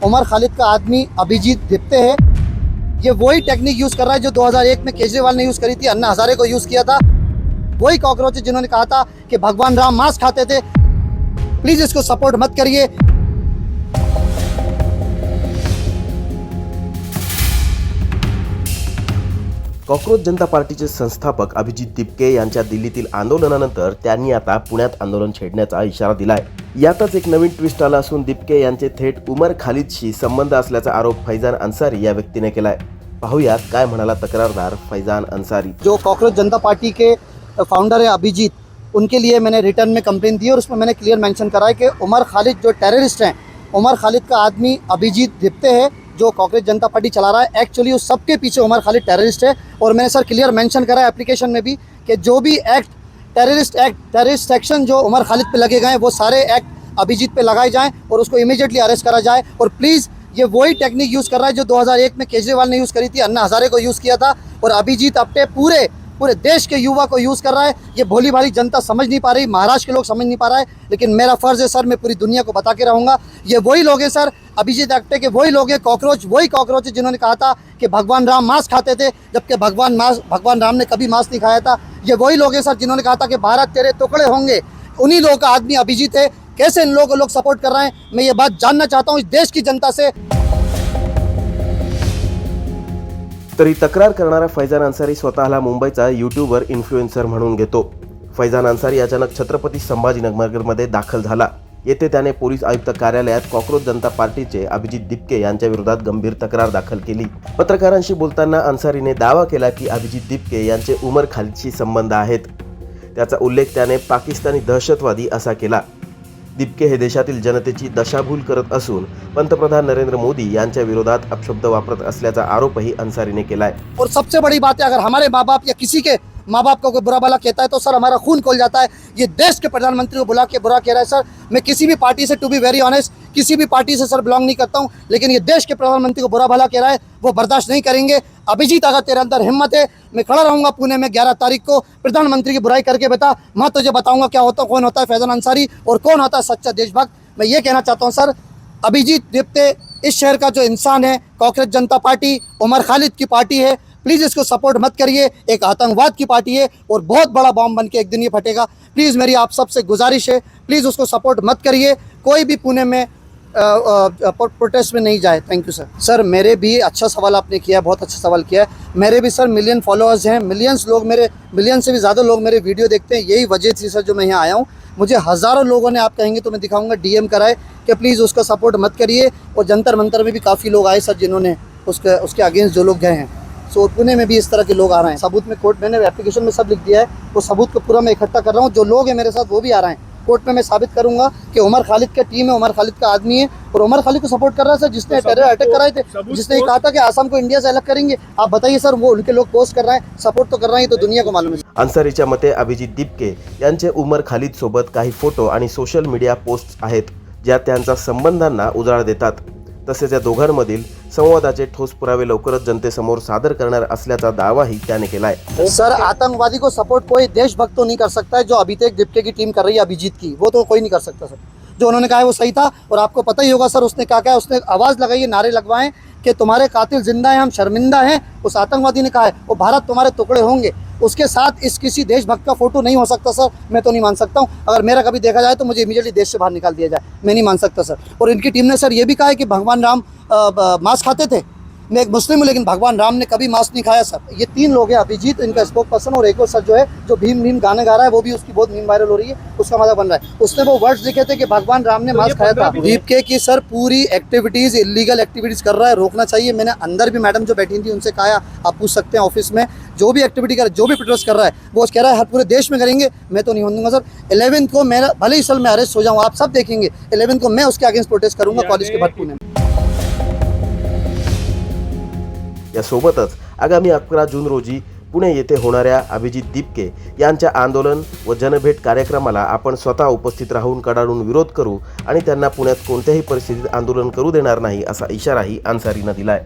उमर खालिद का आदमी अभिजीत दिप्ते है। ये वही टेक्निक यूज़ कर रहा है जो 2001 में केजरीवाल ने यूज़ करी थी, अन्ना हजारे को यूज़ किया था। वही कॉकरोच जिन्होंने कहा था कि भगवान राम मांस खाते थे। प्लीज़ इसको सपोर्ट मत करिए। कॉकरोच जनता पार्टीचे संस्थापक अभिजीत दिपके यांच्या दिल्लीतील आंदोलनानंतर त्यांनी आता पुण्यात आंदोलन छेडण्याचा इशारा दिलाय। यातच एक नवीन ट्विस्ट आला असून दिपके यांचे थेट उमर खालिदशी संबंध असल्याचा आरोप फैजान अंसारी या व्यक्तीने केलाय। पाहुयात काय म्हणाला तक्रारदार फैजान अंसारी। जो कॉकरोच जनता पार्टी के फाउंडर है अभिजीत, उनके लिए मैंने रिटर्न में कंप्लेन दी और उसमें मैंने क्लियर मेंशन करा है कि उमर खालिद जो टेररिस्ट हैं, उमर खालिद का आदमी अभिजीत दिप्ते है जो कॉकरोच जनता पार्टी चला रहा है। एक्चुअली उस सबके पीछे उमर खालिद टेररिस्ट है। और मैंने सर क्लियर मेंशन करा है एप्लीकेशन में भी कि जो भी टेररिस्ट सेक्शन जो उमर खालिद पे लगे गए वो सारे एक्ट अभिजीत पे लगाए जाएं और उसको इमीडिएटली अरेस्ट करा जाए। और प्लीज़ ये वही टेक्निक यूज़ कर रहा है जो 2001 में केजरीवाल ने यूज़ करी थी, अन्ना हजारे को यूज़ किया था। और अभिजीत अपने पूरे देश के युवा को यूज़ कर रहा है। ये भोली भाली जनता समझ नहीं पा रही, महाराष्ट्र के लोग समझ नहीं पा रहा है, लेकिन मेरा फ़र्ज़ है सर, मैं पूरी दुनिया को बता के रहूँगा। ये वही लोग हैं सर, अभिजीत एक्टे के वही लोग हैं, वही कॉकरोच है जिन्होंने कहा था कि भगवान राम मांस खाते थे, जबकि भगवान राम ने कभी मांस नहीं खाया था। ये वही लोग हैं सर जिन्होंने कहा था कि भारत तेरे टुकड़े होंगे। उन्हीं लोगों का आदमी अभिजीत है। कैसे इन लोगों को लोग सपोर्ट कर रहे हैं, मैं ये बात जानना चाहता हूँ इस देश की जनता से। तरी तक्रार करणारा फैजान अंसारी स्वतःला मुंबईचा यूट्यूबर इन्फ्लुएन्सर म्हणून घेतो। फैजान अंसारी अचानक छत्रपती संभाजीनगरमध्ये दाखल झाला। येथे त्याने पोलीस आयुक्त कार्यालयात कॉकरोच जनता पार्टीचे अभिजीत दिपके यांच्या विरोधात गंभीर तक्रार दाखल केली। पत्रकारांशी बोलताना अंसारीने दावा केला की अभिजीत दिपके यांचे उमर खालिदशी संबंध आहेत। त्याचा उल्लेख त्याने पाकिस्तानी दहशतवादी असा केला। दिपके हे देशातील जनतेची दशाभूल करत असून पंतप्रधान नरेंद्र मोदी यांच्या विरोधात अपशब्द वापरत असल्याचा आरोपही अंसारीने केलाय। और सबसे बड़ी बात है, अगर हमारे माँ बाप या किसी के माँ बाप को कोई बुरा भला कहता है तो सर हमारा खून खोल जाता है। ये देश के प्रधानमंत्री को बुला के बुरा कह रहा है सर। मैं किसी भी पार्टी से, टू बी वेरी ऑनेस्ट, किसी भी पार्टी से सर बिलोंग नहीं करता हूँ, लेकिन ये देश के प्रधानमंत्री को बुरा भला कह रहा है, वो बर्दाश्त नहीं करेंगे। अभिजीत, अगर तेरे अंदर हिम्मत है, मैं खड़ा रहूंगा पुणे में 11 तारीख को। प्रधानमंत्री की बुराई करके बता, मैं तुझे बताऊंगा क्या होता, कौन होता है फैजान अंसारी और कौन होता है सच्चा देशभक्त। मैं ये कहना चाहता हूँ सर, अभिजीत दिप्ते इस शहर का जो इंसान है, कॉकरोच जनता पार्टी उमर खालिद की पार्टी है। प्लीज़ इसको सपोर्ट मत करिए। एक आतंकवाद की पार्टी है और बहुत बड़ा बॉम्ब बन के एक दिन ये फटेगा। प्लीज़ मेरी आप सबसे गुजारिश है, प्लीज़ उसको सपोर्ट मत करिए। कोई भी पुणे में प्रोटेस्ट में नहीं जाए। Thank you sir. सर मेरे भी अच्छा सवाल आपने किया, बहुत अच्छा सवाल किया है। मेरे भी सर मिलियन फॉलोअर्स हैं, मिलियन से भी ज़्यादा लोग मेरे वीडियो देखते हैं। यही वजह थी सर जो मैं यहाँ आया हूँ। मुझे हज़ारों लोगों ने, आप कहेंगे तो मैं दिखाऊंगा, डीएम कराए कि प्लीज़ उसका सपोर्ट मत करिए। और जंतर मंतर में भी काफ़ी लोग आए सर जिन्होंने उसके अगेंस्ट जो लोग गए हैं। सो पुणे में भी इस तरह के लोग आ रहे हैं। सबूत में कोर्ट, मैंने एप्लीकेशन में सब लिख दिया है, वो सबूत को पूरा मैं इकट्ठा कर रहा हूँ। जो लोग हैं मेरे साथ वो भी आ रहे हैं। कोर्ट में मैं साबित करूंगा कि उमर खालिद का टीम है, उमर खालिद का आदमी है और उमर खालिद को सपोर्ट कर रहा है सर, जिसने टेरर अटैक कराए थे, जिसने कहा था कि आसाम को इंडिया से अलग करेंगे। आप बताइए सर, वो उनके लोग पोस्ट कर रहे हैं, सपोर्ट तो कर रहे हैं, तो दुनिया को मालूम है। अंसारीच्या मते अभिजीत दिपके यांचे उमर खालिद सोबत काही फोटो आणि सोशल मीडिया पोस्ट्स आहेत ज्या त्यांच्या संबंधांना उजाळा देतात। तसेच या दोघांमधील संवादाचे ठोस पुरावे लवकरच जनतेसमोर सादर करणार असल्याचा दावाही त्याने केलाय। सर आतंकवादी को सपोर्ट कोई देशभक्त तो नहीं कर सकता है। जो अभी तक दिप्के की टीम कर रही है अभिजीत की, वो तो कोई नहीं कर सकता सर। जो उन्होंने कहा है वो सही था। और आपको पता ही होगा सर उसने क्या कहा, उसने आवाज़ लगाई है, नारे लगवाएं कि तुम्हारे कातिल जिंदा हैं, हम शर्मिंदा हैं। उस आतंकवादी ने कहा है वो भारत तुम्हारे टुकड़े होंगे। उसके साथ इस किसी देशभक्त का फोटो नहीं हो सकता सर। मैं तो नहीं मान सकता हूँ। अगर मेरा कभी देखा जाए तो मुझे इमीडिएटली देश से बाहर निकाल दिया जाए। मैं नहीं मान सकता सर। और इनकी टीम ने सर ये भी कहा है कि भगवान राम मांस खाते थे। मैं एक मुस्लिम हूँ, लेकिन भगवान राम ने कभी मांस नहीं खाया सर। ये 3 लोग हैं, अभिजीत इनका स्पोक पर्सन, और एक और सर जो है जो भीम गाने गा रहा है, वो भी उसकी बहुत मीम वायरल हो रही है, उसका मजा बन रहा है। उसने वो वर्ड्स लिखे थे कि भगवान राम ने मांस खाया था। दिपके की सर पूरी एक्टिविटीज़, इलीगल एक्टिविटीज़ कर रहा है, रोकना चाहिए। मैंने अंदर भी मैडम जो बैठी थी उनसे कहा, आप पूछ सकते हैं ऑफिस में, जो भी एक्टिविटी कर, जो भी प्रोटेस्ट कर रहा है, वो कह रहा है हर पूरे देश में करेंगे। मैं तो नहीं होने दूंगा सर। 11 को मेरा भले ही सर मैं अरेस्ट हो जाऊँ, आप सब देखेंगे, 11 को मैं उसके अगेंस्ट प्रोटेस्ट करूँगा कॉलेज के भटपुणे में। यासोबतच आगामी 11 जून रोजी पुणे येथे होणाऱ्या अभिजीत दिपके यांच्या आंदोलन व जनभेट कार्यक्रमाला आपण स्वतः उपस्थित राहून कडाडून विरोध करू आणि त्यांना पुण्यात कोणत्याही परिस्थितीत आंदोलन करू देणार नाही असा इशाराही अंसारीने दिलाय।